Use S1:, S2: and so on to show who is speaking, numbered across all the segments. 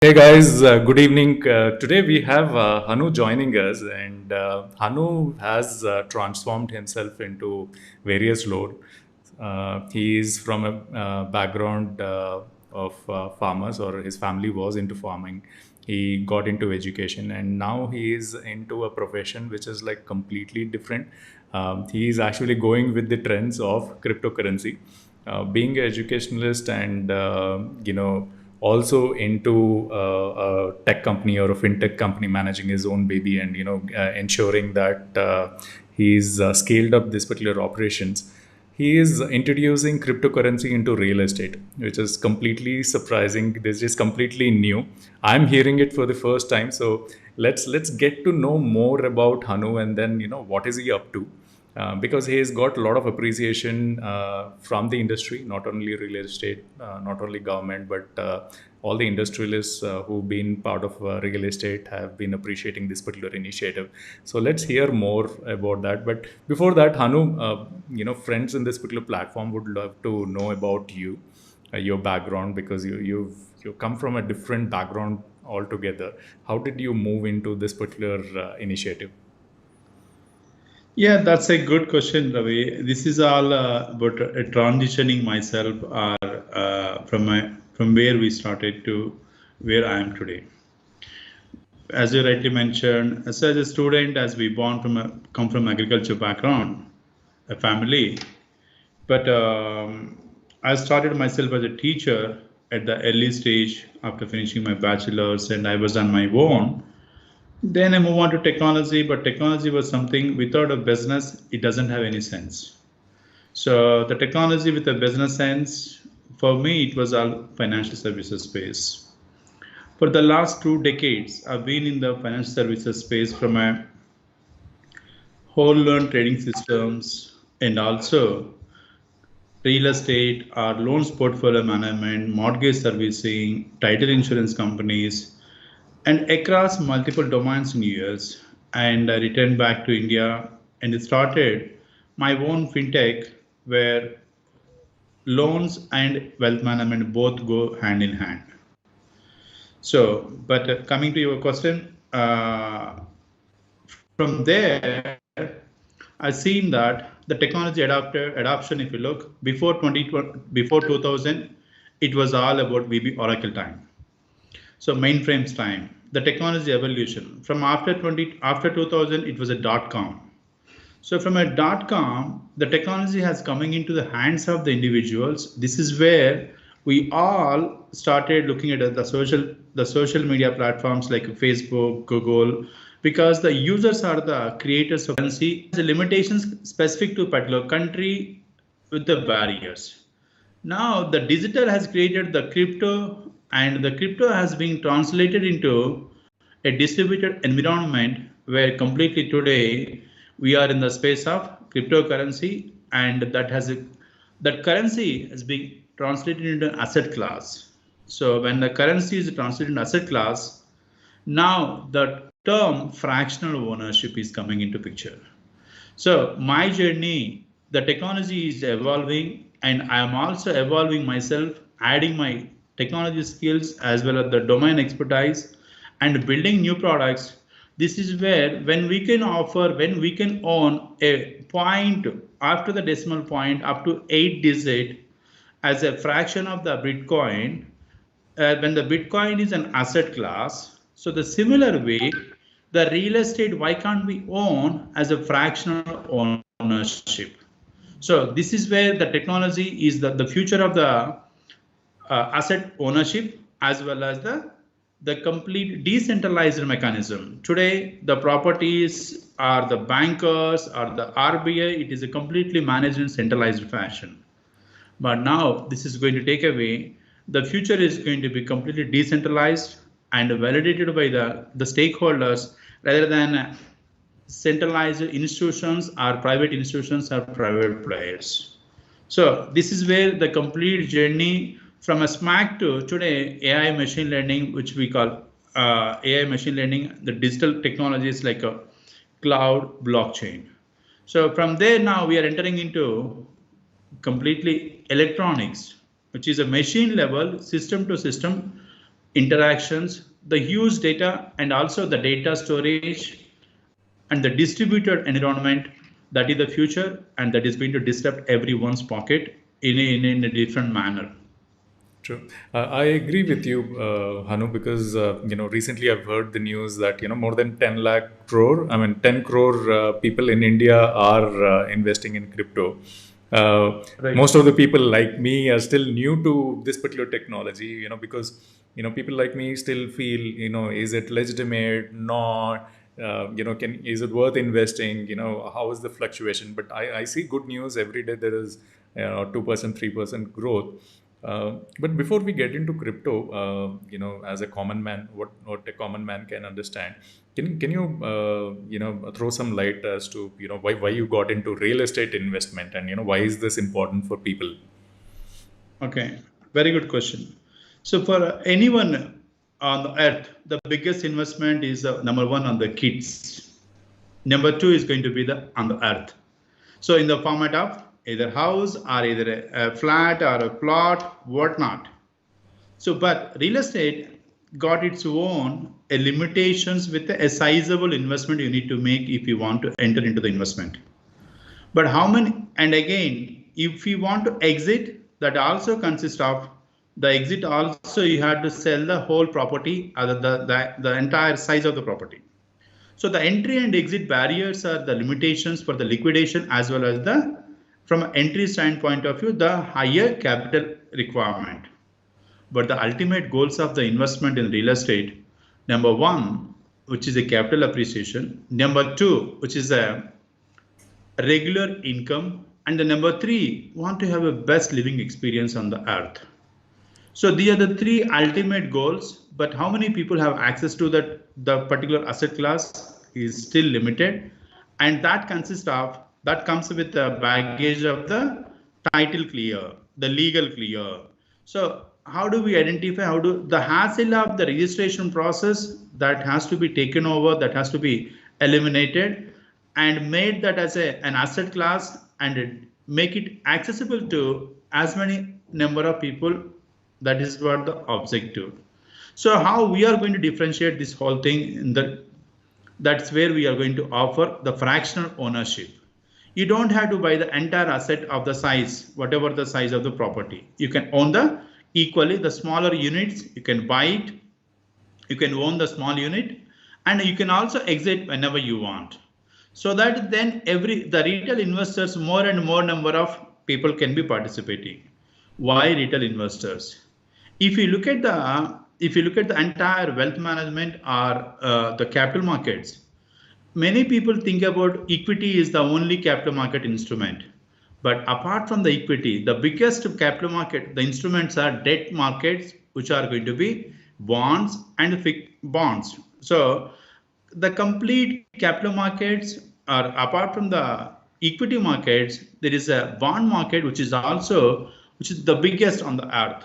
S1: Hey guys, good evening. Today we have Hanu joining us, and Hanu has transformed himself into various roles. He is from a background of farmers, or his family was into farming. He got into education, and now he is into a profession which is like completely different. He is actually going with the trends of cryptocurrency. Being an educationalist and also into a tech company or a fintech company, managing his own baby, and ensuring that he's scaled up this particular operations. He is introducing cryptocurrency into real estate, which is completely surprising. This is completely new. I'm hearing it for the first time. So let's get to know more about Hanu, and then what is he up to, because he has got a lot of appreciation from the industry, not only real estate, not only government, but all the industrialists who've been part of real estate have been appreciating this particular initiative. So let's hear more about that. But before that, Hanu, friends in this particular platform would love to know about you, your background, because you come from a different background altogether. How did you move into this particular initiative?
S2: Yeah, that's a good question, Ravi. This is all about transitioning myself from where we started to where I am today. As you rightly mentioned, as a student, as we come from agriculture background, a family, but I started myself as a teacher at the early stage after finishing my bachelor's, and I was on my own. Then I move on to technology, but technology was something without a business, it doesn't have any sense. So the technology with a business sense, for me, it was all financial services space. For the last 2 decades, I've been in the financial services space from a whole learn trading systems and also real estate or loans portfolio management, mortgage servicing, title insurance companies, and across multiple domains in US. And I returned back to India and started my own fintech where loans and wealth management both go hand in hand. So, but coming to your question, from there, I've seen that the technology adoption, if you look before 2000, it was all about VB Oracle time. So mainframes time, the technology evolution from after 2000, it was a dot com. So from a dot com, the technology has coming into the hands of the individuals. This is where we all started looking at the social media platforms like Facebook, Google, because the users are the creators of currency. The limitations specific to a particular country with the barriers. Now the digital has created the crypto, and the crypto has been translated into a distributed environment where completely today we are in the space of cryptocurrency, and that currency has been translated into an asset class. So when the currency is translated into asset class, now the term fractional ownership is coming into picture. So my journey, the technology is evolving, and I am also evolving myself, adding my technology skills as well as the domain expertise and building new products. This is where when we can own a point after the decimal point up to 8 digit as a fraction of the Bitcoin, when the Bitcoin is an asset class. So the similar way, the real estate, why can't we own as a fractional ownership? So this is where the technology is the future of the asset ownership as well as the complete decentralized mechanism. Today, the properties are the bankers or the RBI, it is a completely managed in centralized fashion. But now this is going to take away. The future is going to be completely decentralized and validated by the stakeholders rather than centralized institutions or private institutions or private players. So this is where the complete journey from a SMAC to today AI machine learning, which we call AI machine learning, the digital technologies like a cloud blockchain. So from there now we are entering into completely electronics, which is a machine level system to system interactions, the huge data, and also the data storage and the distributed environment that is the future, and that is going to disrupt everyone's pocket in a different manner.
S1: True. I agree with you, Hanu, because recently I've heard the news that more than 10 lakh crore, 10 crore people in India are investing in crypto.
S2: Right.
S1: Most of the people like me are still new to this particular technology, because people like me still feel, is it legitimate? Not. Is it worth investing? How is the fluctuation? But I see good news every day. There is 2%, 3% growth. But before we get into crypto, as a common man, what a common man can understand, can you throw some light as to why you got into real estate investment, and why is this important for people?
S2: Okay, very good question. So for anyone on the earth, the biggest investment is number one on the kids. Number two is going to be on the earth. So in the format of either house or either a flat or a plot, whatnot. So, but real estate got its own limitations with a sizable investment you need to make if you want to enter into the investment. But how many, and again, if you want to exit, that also consists of the exit also you have to sell the whole property or the entire size of the property. So the entry and exit barriers are the limitations for the liquidation, as well as the, from an entry standpoint of view, the higher capital requirement. But the ultimate goals of the investment in real estate, number one, which is a capital appreciation, number two, which is a regular income, and the number three, want to have a best living experience on the earth. So these are the three ultimate goals, but how many people have access to the particular asset class is still limited, and that comes with the baggage of the title clear, the legal clear. So how do we identify, the hassle of the registration process that has to be taken over, that has to be eliminated and made that as an asset class, and make it accessible to as many number of people. That is what the objective. So how we are going to differentiate this whole thing, that's where we are going to offer the fractional ownership. You don't have to buy the entire asset of the size, whatever the size of the property. You can own equally the smaller units, you can buy it, you can own the small unit, and you can also exit whenever you want. So that then the retail investors, more and more number of people can be participating. Why retail investors? If you look at the entire wealth management or the capital markets, many people think about equity is the only capital market instrument. But apart from the equity, the biggest capital market, the instruments are debt markets, which are going to be bonds and fixed bonds. So the complete capital markets are, apart from the equity markets, there is a bond market, which is the biggest on the earth.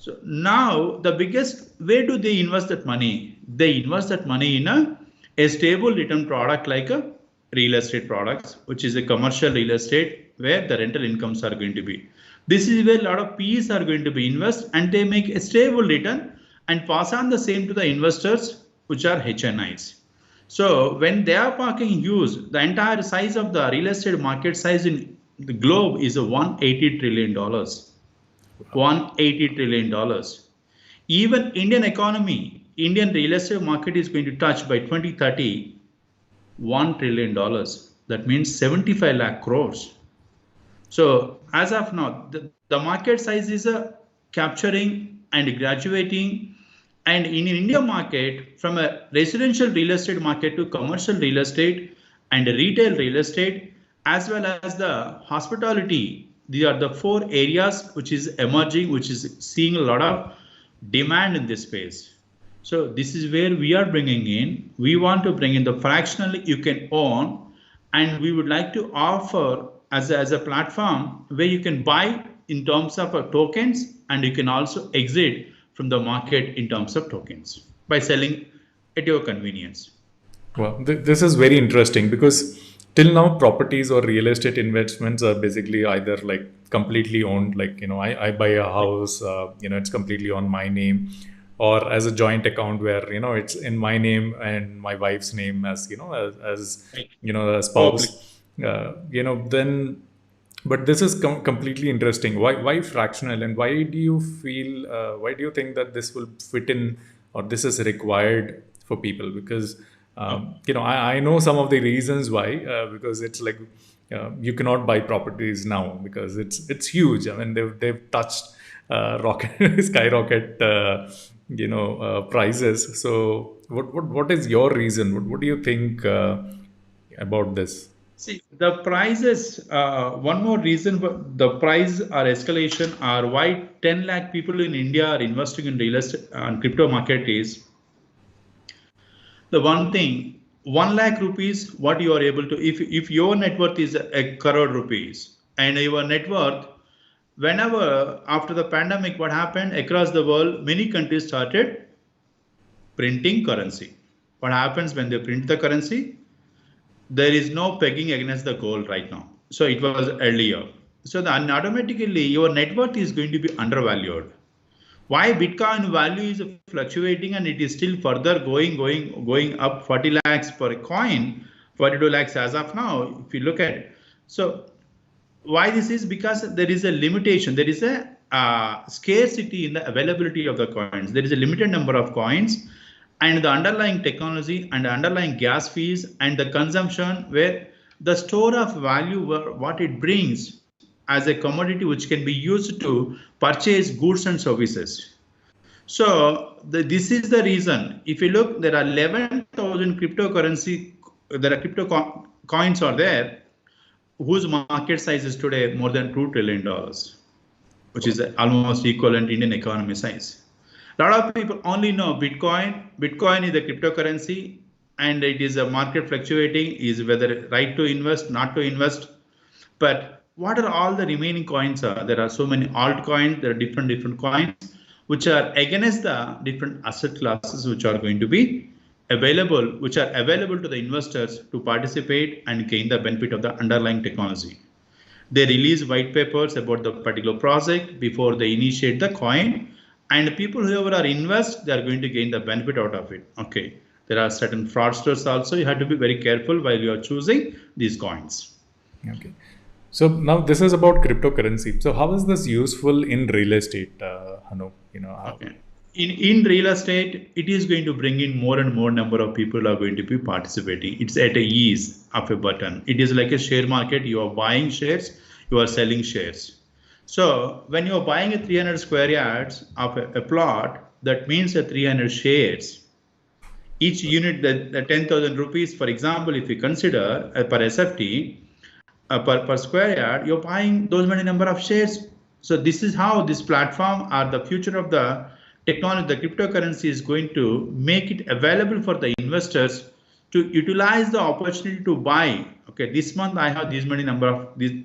S2: So now the biggest, where do they invest that money? They invest that money in a stable return product like a real estate products, which is a commercial real estate where the rental incomes are going to be. This is where a lot of P's are going to be invest, and they make a stable return and pass on the same to the investors, which are HNIs. So when they are parking huge, the entire size of the real estate market size in the globe is $180 trillion. $180 trillion. Even Indian economy, Indian real estate market is going to touch by 2030 $1 trillion. That means 75 lakh crores. So as of now, the market size is capturing and graduating. And in India market, from a residential real estate market to commercial real estate and retail real estate, as well as the hospitality, these are the four areas which is emerging, which is seeing a lot of demand in this space. So this is where we are bringing in. We want to bring in the fractionally you can own, and we would like to offer as a platform where you can buy in terms of tokens, and you can also exit from the market in terms of tokens by selling at your convenience.
S1: Well, this is very interesting because till now properties or real estate investments are basically either like completely owned, like I buy a house, it's completely on my name, or as a joint account where it's in my name and my wife's name as as a
S2: Oh, please.
S1: spouse. Then, but this is completely interesting. Why fractional, and why do you feel? Why do you think that this will fit in, or this is required for people? Because I know some of the reasons why. Because it's like you cannot buy properties now because it's huge. I mean, they've touched rocket skyrocket prices. So what is your reason? What do you think about this?
S2: See, the prices, one more reason for the price or escalation or why 10 lakh people in India are investing in real estate and crypto market is the one thing, 1 lakh rupees, what you are able to, if your net worth is a crore rupees and your net worth, whenever after the pandemic, what happened across the world, many countries started printing currency. What happens when they print the currency? There is no pegging against the gold right now. So it was earlier. So then automatically your net worth is going to be undervalued. Why Bitcoin value is fluctuating and it is still further going up 40 lakhs per coin, 42 lakhs as of now, if you look at it. So why this is because there is a limitation, there is a scarcity in the availability of the coins. There is a limited number of coins, and the underlying technology and the underlying gas fees and the consumption where the store of value, what it brings as a commodity which can be used to purchase goods and services. So this is the reason. If you look, there are 11,000 cryptocurrency, there are crypto coins are there, whose market size is today more than $2 trillion, which is almost equivalent Indian economy size. A lot of people only know Bitcoin. Bitcoin is a cryptocurrency and it is a market fluctuating, is whether right to invest, not to invest. But what are all the remaining coins are? There are so many altcoins, there are different coins, which are against the different asset classes, which are going to be available, which are available to the investors to participate and gain the benefit of the underlying technology. They release white papers about the particular project before they initiate the coin, and people whoever are invest, they are going to gain the benefit out of it. Okay, there are certain fraudsters also. You have to be very careful while you are choosing these coins.
S1: Okay, so now this is about cryptocurrency. So how is this useful in real estate, Hanu?
S2: Okay. In real estate, it is going to bring in more and more number of people are going to be participating. It's at a ease of a button. It is like a share market. You are buying shares, you are selling shares. So when you are buying a 300 square yards of a plot, that means a 300 shares. Each unit, the 10,000 rupees, for example, if you consider per SFT, per square yard, you're buying those many number of shares. So this is how this platform or the future of the technology, the cryptocurrency is going to make it available for the investors to utilize the opportunity to buy. Okay, this month I have this many number of these.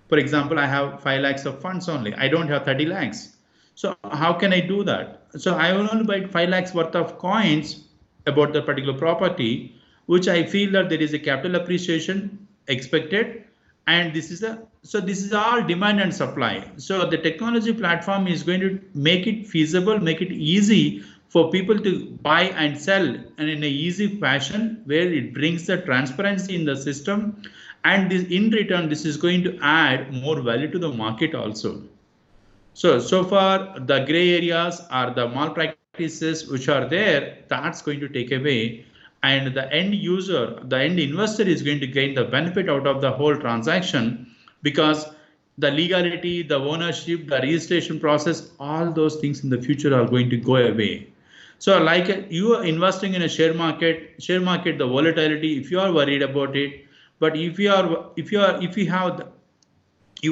S2: For example, I have 5 lakhs of funds only. I don't have 30 lakhs. So how can I do that? So I will only buy 5 lakhs worth of coins about the particular property, which I feel that there is a capital appreciation expected. And this is all demand and supply. So the technology platform is going to make it feasible, make it easy for people to buy and sell, and in an easy fashion where it brings the transparency in the system. And this, in return, this is going to add more value to the market also. So far, the gray areas are the malpractices which are there, that's going to take away. And the end user, the end investor is going to gain the benefit out of the whole transaction, because the legality, the ownership, the registration process, all those things in the future are going to go away. So like you are investing in a share market, the volatility, if you are worried about it, but if you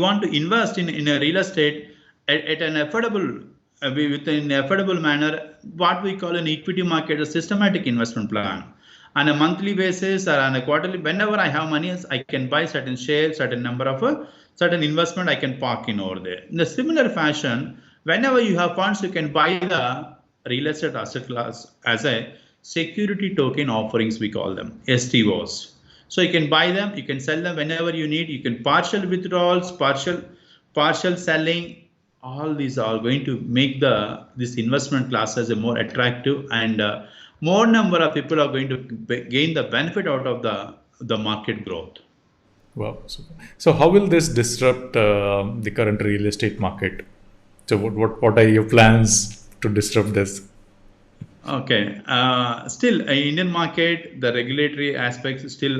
S2: want to invest in a real estate at an affordable, within an affordable manner, what we call an equity market, a systematic investment plan. On a monthly basis or on a quarterly, whenever I have money, I can buy certain shares, certain number of certain investment I can park in over there. In a similar fashion, whenever you have funds, you can buy the real estate asset class as a security token offerings, we call them STOs. So you can buy them, you can sell them whenever you need. You can partial withdrawals, partial selling, all these are going to make this investment class as a more attractive, and more number of people are going to gain the benefit out of the market growth.
S1: Wow. So how will this disrupt the current real estate market? So what are your plans to disrupt this?
S2: Okay. Still, Indian market, the regulatory aspects still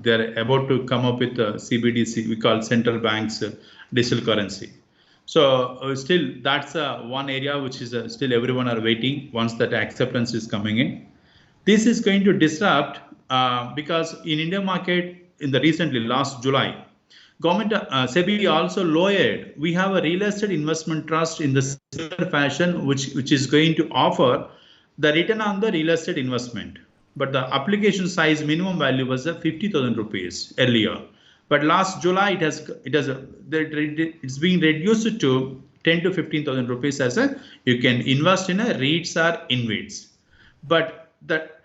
S2: they're about to come up with CBDC. We call central banks digital currency. So still, that's one area which is still everyone are waiting. Once that acceptance is coming in, this is going to disrupt because in Indian market in the recently last July, government SEBI also lowered. We have a real estate investment trust in the similar fashion, which is going to offer the return on the real estate investment. But the application size minimum value was 50,000 rupees earlier. But last July it's being reduced to 10 to 15,000 rupees as a you can invest in a REITs or InvITs. But that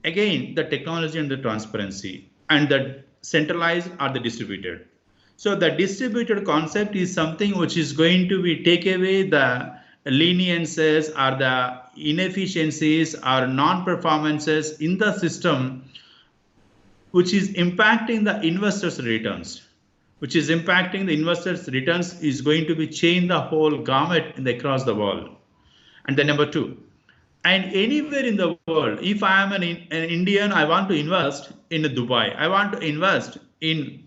S2: again the technology and the transparency and the centralized or the distributed. So the distributed concept is something which is going to be take away the leniences or the inefficiencies or non-performances in the system, which is impacting the investors' returns. Which is impacting the investors' returns is going to be change the whole gamut across the world. And then number two, and anywhere in the world, if I am an Indian, I want to invest in Dubai, I want to invest in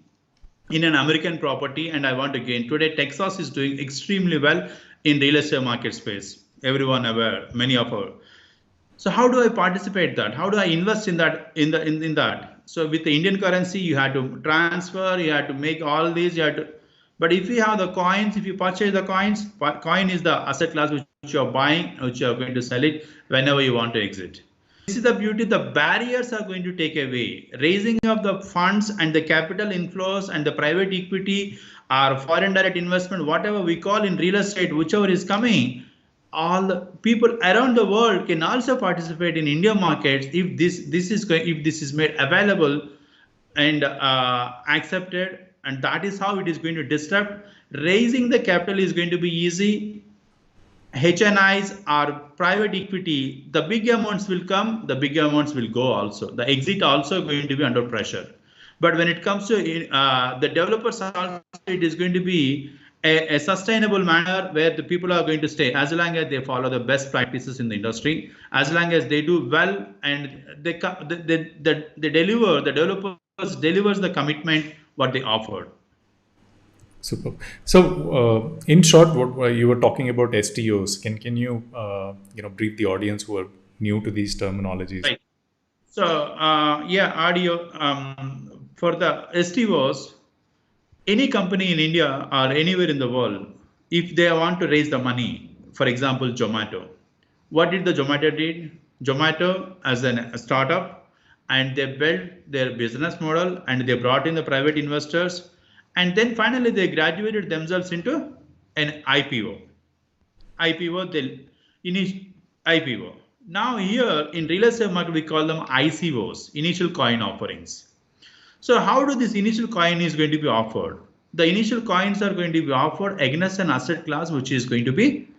S2: an American property, and I want to gain. Today, Texas is doing extremely well in real estate market space. Everyone aware, many of our. So how do I participate that? How do I invest in that? In that? So with the Indian currency, you had to transfer, you had to make all these, you had to. But if you have the coins, if you purchase the coins, coin is the asset class which you are buying, which you are going to sell it whenever you want to exit. This is the beauty. The barriers are going to take away. Raising of the funds and the capital inflows and the private equity or foreign direct investment, whatever we call in real estate, whichever is coming, all the people around the world can also participate in Indian markets if this is made available and accepted, and that is how it is going to disrupt. Raising the capital is going to be easy. HNIs or private equity, the big amounts will come, the big amounts will go also. The exit also going to be under pressure. But when it comes to the developers, also, it is going to be a sustainable manner where the people are going to stay as long as they follow the best practices in the industry, as long as they do well and they deliver, the developers delivers the commitment what they offered.
S1: Super. So, in short, what you were talking about STOs. Can you brief the audience who are new to these terminologies?
S2: Right. So yeah, audio for the STOs. Any company in India or anywhere in the world, if they want to raise the money, for example, Zomato, what did the Zomato did? Zomato as a startup, and they built their business model and they brought in the private investors, and then finally they graduated themselves into an IPO. IPO. Now here in real estate market, we call them ICOs, initial coin offerings. So how do this initial coin is going to be offered? The initial coins are going to be offered against an asset class which is going to be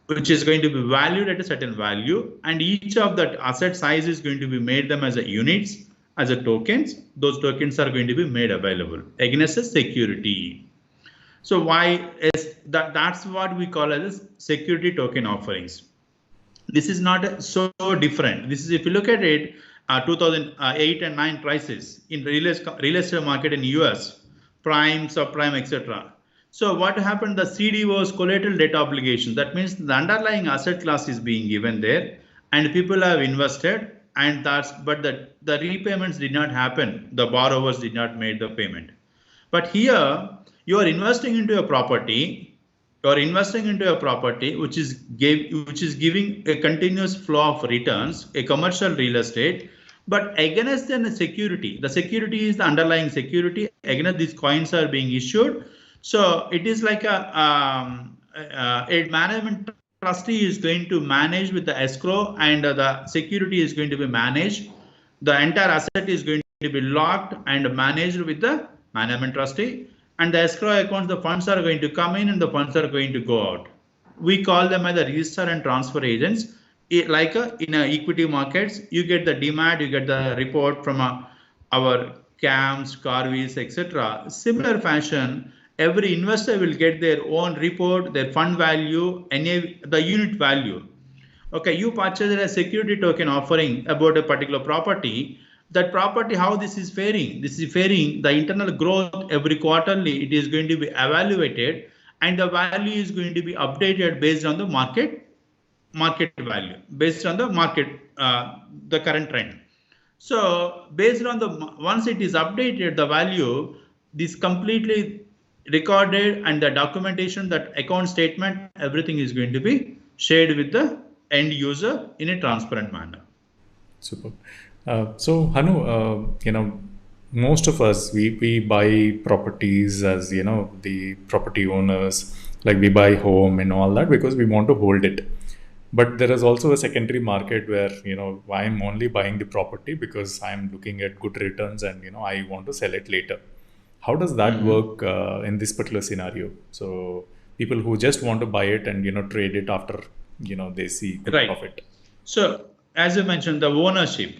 S2: valued at a certain value, and each of that asset size is going to be made them as a units, as a tokens. Those tokens are going to be made available against a security. So why is that's what we call as security token offerings. This is not so different. This is, if you look at it, 2008 and 9 crisis in real estate market in US, prime, subprime, etc. So what happened? The CD was collateral debt obligation. That means the underlying asset class is being given there, and people have invested, and but the repayments did not happen. The borrowers did not make the payment. But here you are investing into a property. You are investing into a property which is giving a continuous flow of returns, a commercial real estate, but against the security. The security is the underlying security. Against these coins are being issued. So it is like a management trustee is going to manage with the escrow, and the security is going to be managed. The entire asset is going to be locked and managed with the management trustee. And the escrow accounts, the funds are going to come in and the funds are going to go out. We call them as the register and transfer agents. Like in equity markets, you get the demand, you get the report from our CAMs, Carvis, etc. Similar fashion, every investor will get their own report, their fund value, the unit value. Okay, you purchase a security token offering about a particular property. That property, how this is faring? This is faring the internal growth every quarterly. It is going to be evaluated, and the value is going to be updated based on the market value, based on the market, the current trend. So based on the once it is updated, the value this completely recorded and the documentation, that account statement, everything is going to be shared with the end user in a transparent manner.
S1: Super. So Hanu, most of us we buy properties as the property owners, like we buy home and all that because we want to hold it. But there is also a secondary market where I'm only buying the property because I'm looking at good returns and I want to sell it later. How does that work in this particular scenario? So people who just want to buy it and trade it after they see good profit.
S2: So as you mentioned, the ownership,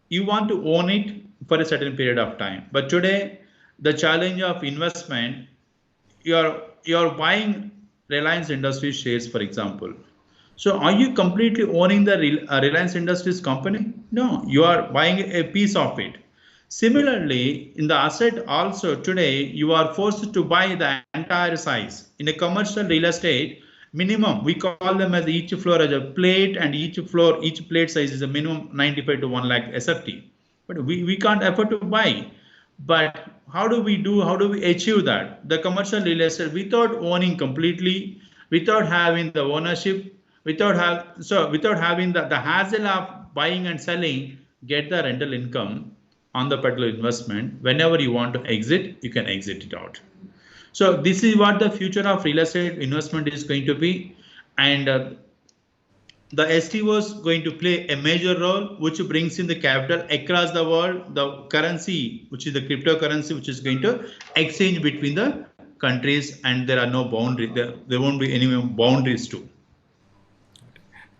S2: you want to own it for a certain period of time. But today, the challenge of investment, you're buying Reliance Industries shares, for example. So are you completely owning the Reliance Industries company? No, you are buying a piece of it. Similarly, in the asset also today, you are forced to buy the entire size. In a commercial real estate, minimum, we call them as each floor as a plate, and each plate size is a minimum 95 to 1 lakh SFT. But we can't afford to buy. But how do we achieve that? The commercial real estate, without owning completely, without having the ownership, without having the hassle of buying and selling, get the rental income on the particular investment. Whenever you want to exit, you can exit it out. So this is what the future of real estate investment is going to be, and the STO is going to play a major role, which brings in the capital across the world, the currency, which is the cryptocurrency, which is going to exchange between the countries, and there are no boundaries. There won't be any boundaries too.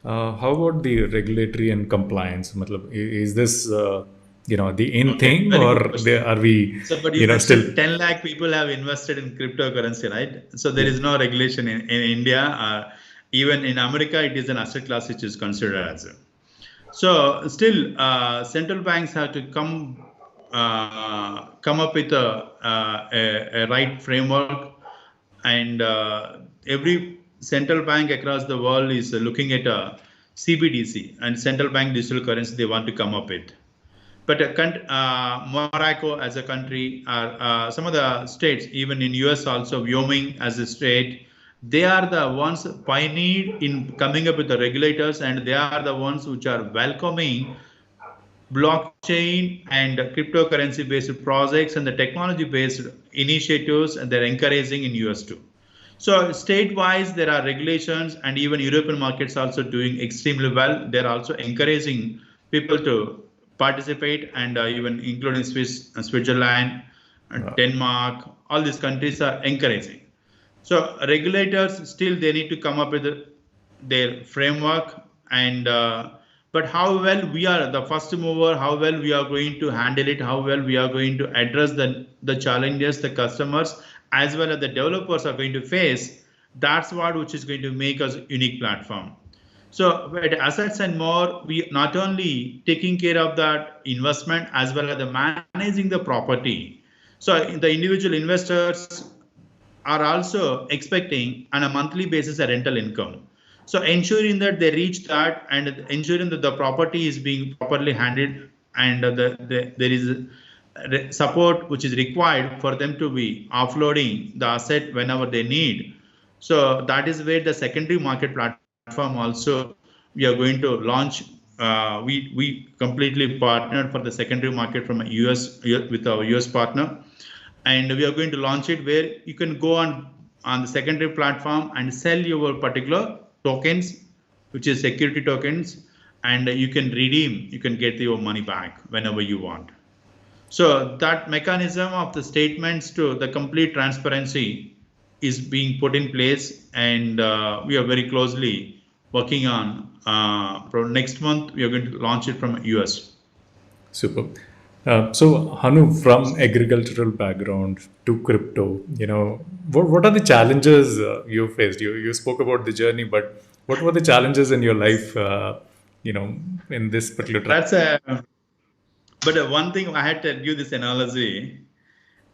S1: How about the regulatory and compliance? Is this the in thing, or are we
S2: still 10 lakh people have invested in cryptocurrency, right? So there is no regulation in India. Even in America, it is an asset class which is considered as a. So still, central banks have to come up with a right framework, and every central bank across the world is looking at a CBDC and central bank digital currency they want to come up with. But Morocco as a country, some of the states, even in US also, Wyoming as a state, they are the ones pioneered in coming up with the regulators, and they are the ones which are welcoming blockchain and cryptocurrency based projects and the technology based initiatives, and they're encouraging in US too. So state-wise, there are regulations, and even European markets also doing extremely well. They're also encouraging people to participate, and even including Switzerland, Denmark, all these countries are encouraging. So regulators still, they need to come up with their framework, and but how well we are the first mover, how well we are going to handle it, how well we are going to address the challenges the customers as well as the developers are going to face, that's what which is going to make us a unique platform. So at Assets and More, we not only taking care of that investment as well as the managing the property. So the individual investors are also expecting on a monthly basis a rental income. So ensuring that they reach that, and ensuring that the property is being properly handled, and there is support which is required for them to be offloading the asset whenever they need. So that is where the secondary market platform also we are going to launch. We completely partnered for the secondary market from US with our US partner, and we are going to launch it where you can go on the secondary platform and sell your particular tokens, which is security tokens, and you can redeem, you can get your money back whenever you want. So that mechanism of the statements to the complete transparency is being put in place, and we are very closely working on. Next month, we are going to launch it from US.
S1: Super. So, Hanu, from agricultural background to crypto, what are the challenges you faced? You spoke about the journey, but what were the challenges in your life, in this particular
S2: That's a. But one thing I had to give this analogy.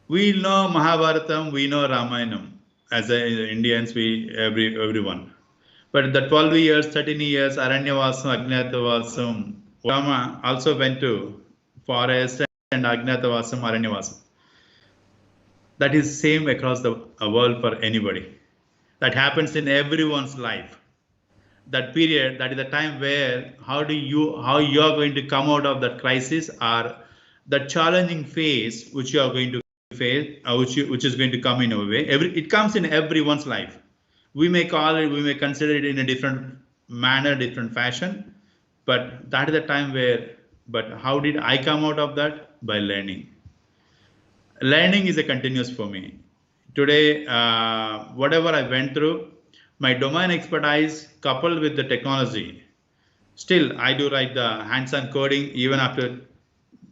S2: We know Mahabharatam, we know Ramayanam. As Indians, everyone. But the 12 years, 13 years, Aranyavasam, Ajnatavasam, Rama also went to forest and Ajnatavasam, Aranyavasam. That is same across the world for anybody. That happens in everyone's life. That period, that is the time where how you are going to come out of that crisis, or the challenging phase which you are going to face, which is going to come in a way. It comes in everyone's life. We may call it, we may consider it in a different manner, different fashion, but that is the time where. But how did I come out of that? By learning. Learning is a continuous for me. Today, whatever I went through, my domain expertise coupled with the technology, still I do write the hands-on coding even after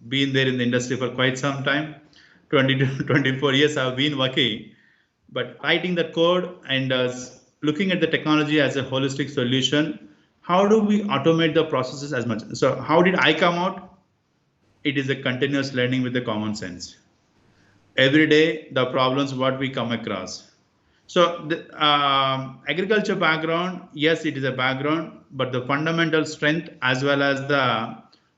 S2: being there in the industry for quite some time. 20 to 24 years I've been working, but writing the code and looking at the technology as a holistic solution. How do we automate the processes as much? So how did I come out? It is a continuous learning with the common sense. Every day, the problems what we come across. So the agriculture background, yes, it is a background, but the fundamental strength as well as the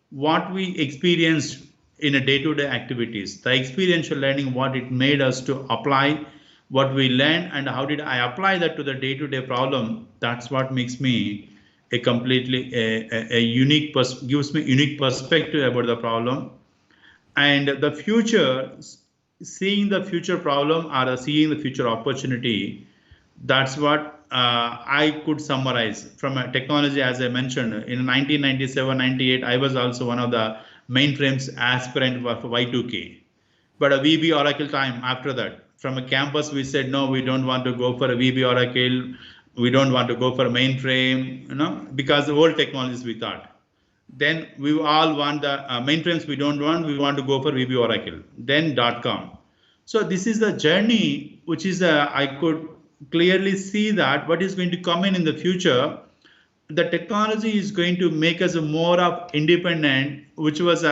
S2: what we experienced in a day-to-day activities, the experiential learning, what it made us to apply, what we learned, and how did I apply that to the day-to-day problem. That's what makes me a completely a unique gives me unique perspective about the problem, and the future. Seeing the future problem or seeing the future opportunity, that's what I could summarize from a technology. As I mentioned, in 1997, 98, I was also one of the mainframes aspirant for Y2K. But a VB Oracle time after that, from a campus, we said, no, we don't want to go for a VB Oracle. We don't want to go for a mainframe, because the old technologies we thought. Then we all want the mainframes we don't want. We want to go for VB Oracle. Then .com. So this is the journey, which is I could clearly see that what is going to come in the future. The technology is going to make us more of independent, which was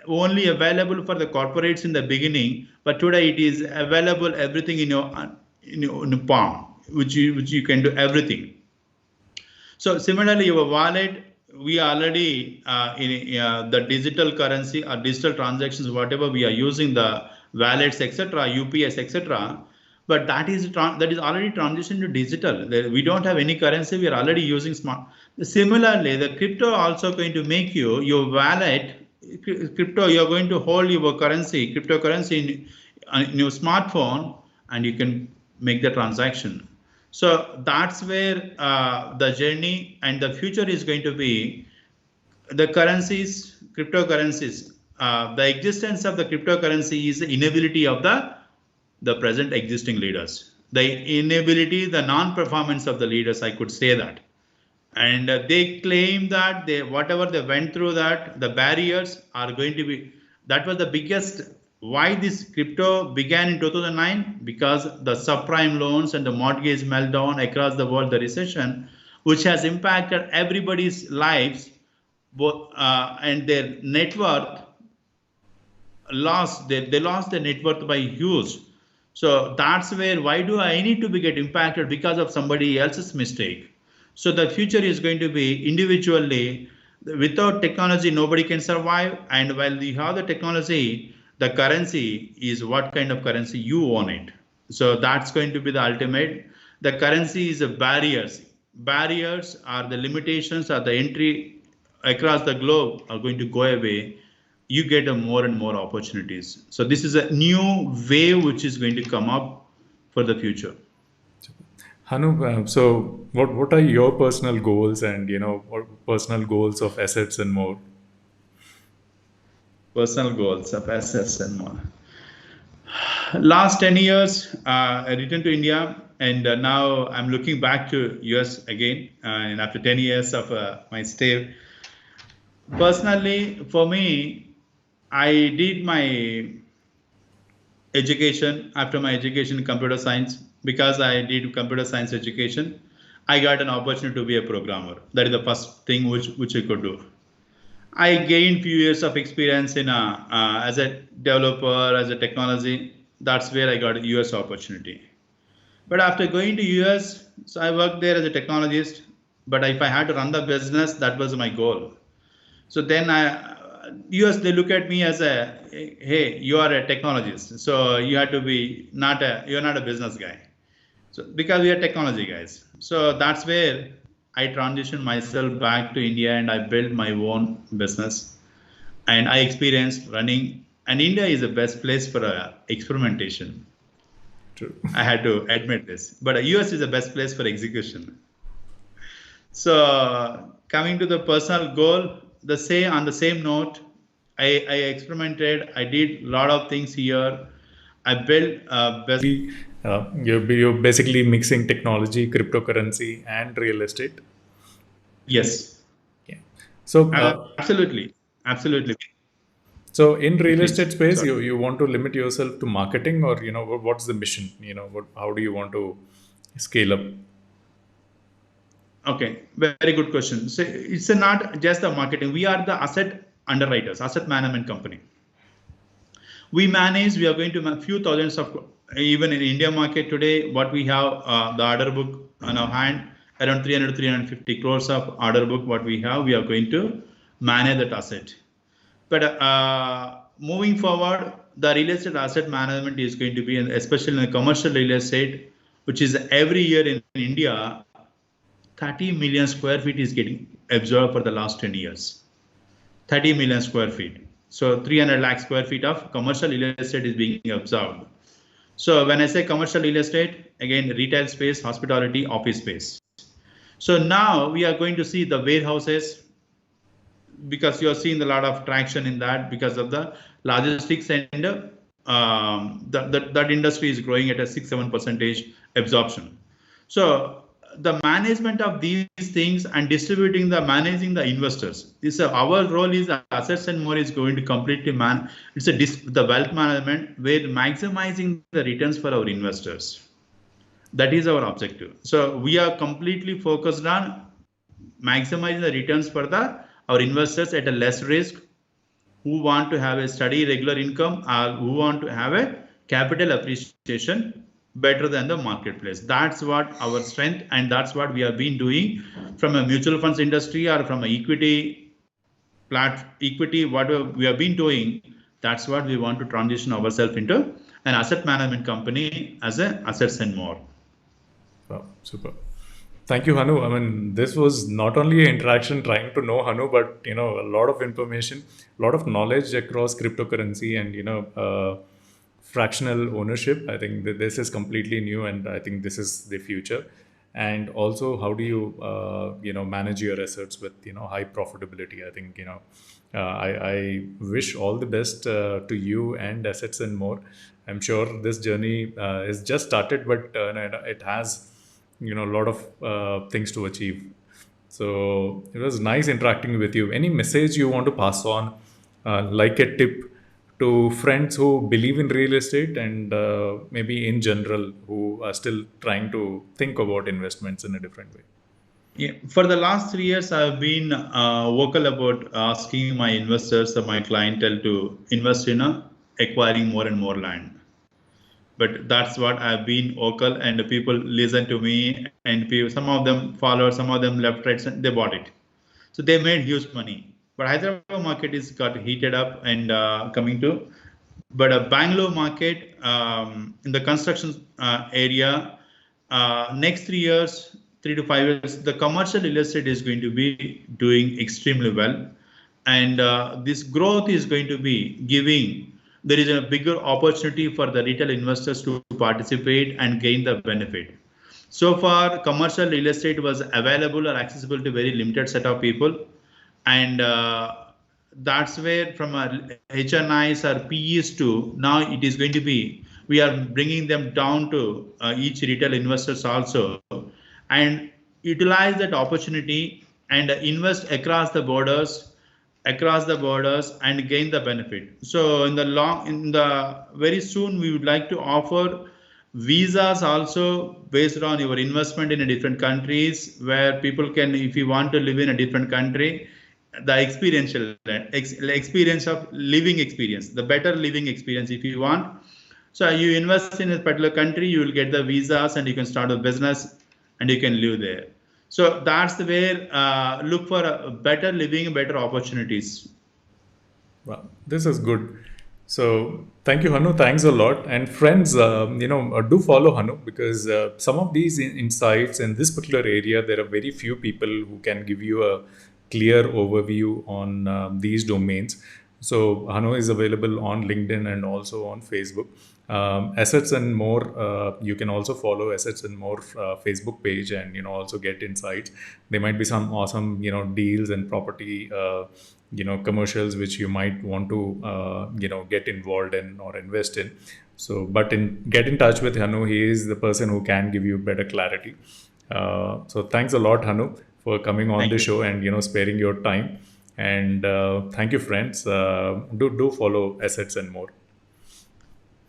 S2: only available for the corporates in the beginning, but today it is available everything in your palm, which you can do everything. So similarly, your wallet. We already in the digital currency or digital transactions, whatever we are using, the wallets, etc., UPS, etc. But that is already transitioned to digital. We don't have any currency. We are already using smart. Similarly, the crypto also going to make your wallet crypto. You are going to hold your currency, cryptocurrency in your smartphone, and you can make the transaction. So that's where the journey and the future is going to be. The currencies, cryptocurrencies, the existence of the cryptocurrency is the inability of the present existing leaders. The inability, the non-performance of the leaders, I could say that. And they claim that whatever they went through, that the barriers are going to be. That was the biggest. Why this crypto began in 2009? Because the subprime loans and the mortgage meltdown across the world, the recession, which has impacted everybody's lives, and their net worth lost. They lost their net worth by huge. So that's where, why do I need to get impacted because of somebody else's mistake? So the future is going to be individually. Without technology, nobody can survive. And while you have the technology, the currency is what kind of currency you own it. So that's going to be the ultimate. The currency is the barriers. Barriers are the limitations, are the entry across the globe are going to go away. You get more and more opportunities. So this is a new wave which is going to come up for the future.
S1: Hanu, so what are your personal goals and personal goals of assets and more?
S2: Personal goals of assets and more. Last 10 years, I returned to India, and now I'm looking back to US again. And after 10 years of my stay, personally, for me, I did my education. After my education in computer science, because I did computer science education, I got an opportunity to be a programmer. That is the first thing which I could do. I gained few years of experience in as a developer, as a technology. That's where I got a US opportunity. But after going to US, so I worked there as a technologist. But if I had to run the business, that was my goal. So then US, they look at me as a, hey, you are a technologist, so you have to be you're not a business guy. So because we are technology guys, so that's where I transitioned myself back to India and I built my own business, and I experienced running. And India is the best place for experimentation.
S1: True.
S2: I had to admit this, but US is the best place for execution. So coming to the personal goal, on the same note, I experimented. I did a lot of things here. I built best.
S1: You're basically mixing technology, cryptocurrency, and real estate.
S2: Yes.
S1: Yeah. So
S2: Absolutely, absolutely.
S1: so in real estate
S2: Please,
S1: space,
S2: sorry.
S1: you want to limit yourself to marketing, or what's the mission? How do you want to scale up?
S2: Okay, very good question. So it's not just the marketing. We are the asset underwriters, asset management company. We manage. We are going to few thousands of, even in India market today. What we have, the order book on our hand, around 300 350 crores of order book. What we have, we are going to manage that asset. But moving forward, the real estate asset management is going to be, especially in the commercial real estate, which is every year in India, 30 million square feet is getting absorbed for the last 10 years. 30 million square feet. So 300 lakh square feet of commercial real estate is being absorbed. So when I say commercial real estate, again, retail space, hospitality, office space. So now we are going to see the warehouses, because you're seeing a lot of traction in that because of the logistics, and that industry is growing at a 6-7% absorption. So the management of these things and distributing managing the investors, this our role is assets and more is going to completely it's the wealth management, where maximizing the returns for our investors. That is our objective. So we are completely focused on maximizing the returns for our investors at a less risk, who want to have a steady regular income, or who want to have a capital appreciation better than the marketplace. That's what our strength, and that's what we have been doing from a mutual funds industry or from an equity, whatever we have been doing. That's what we want to transition ourselves into an asset management company as a assets and more.
S1: Wow, super. Thank you, Hanu. I mean, this was not only an interaction trying to know Hanu, but a lot of information, a lot of knowledge across cryptocurrency and fractional ownership. I think that this is completely new, and I think this is the future. And also, how do you manage your assets with high profitability? I think I wish all the best to you and assets and more. I'm sure this journey is just started, but it has a lot of things to achieve. So it was nice interacting with you. Any message you want to pass on, like a tip to friends who believe in real estate, and maybe in general who are still trying to think about investments in a different way?
S2: Yeah, for the last 3 years, I've been vocal about asking my investors or my clientele to invest in acquiring more and more land. But that's what I've been vocal, and people listen to me, and some of them followed, some of them left, right, and they bought it. So they made huge money. But Hyderabad market is got heated up and coming to. But a Bangalore market, in the construction area, next 3 years, 3 to 5 years, the commercial real estate is going to be doing extremely well. And this growth is going to be giving, there is a bigger opportunity for the retail investors to participate and gain the benefit. So far, commercial real estate was available or accessible to very limited set of people. And that's where from our HNIs or PEs to now it is going to be, we are bringing them down to each retail investors also, and utilize that opportunity and invest across the borders and gain the benefit. So in the very soon we would like to offer visas also based on your investment in a different countries, where people can, if you want to live in a different country, the experience of living experience, the better living experience if you want. So you invest in a particular country, you will get the visas and you can start a business and you can live there. So that's the way, look for a better living, better opportunities.
S1: Wow, this is good. So thank you, Hanu. Thanks a lot. And friends, do follow Hanu, because some of these insights in this particular area, there are very few people who can give you a clear overview on these domains. So Hanu is available on LinkedIn and also on Facebook. Assets and More, you can also follow Assets and More Facebook page, and also get insights. There might be some awesome deals and property commercials which you might want to get involved in or invest in. So but get in touch with Hanu. He is the person who can give you better clarity. So thanks a lot, Hanu, for coming on
S2: Thank
S1: the
S2: you.
S1: show and sparing your time. And thank you, friends. Do follow Assets and More.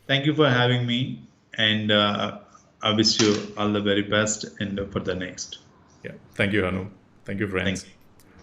S2: Thank you for having me, and I wish you all the very best and for the next.
S1: Yeah, thank you, Hanu. Thank you,
S2: Thank
S1: friends.
S2: you.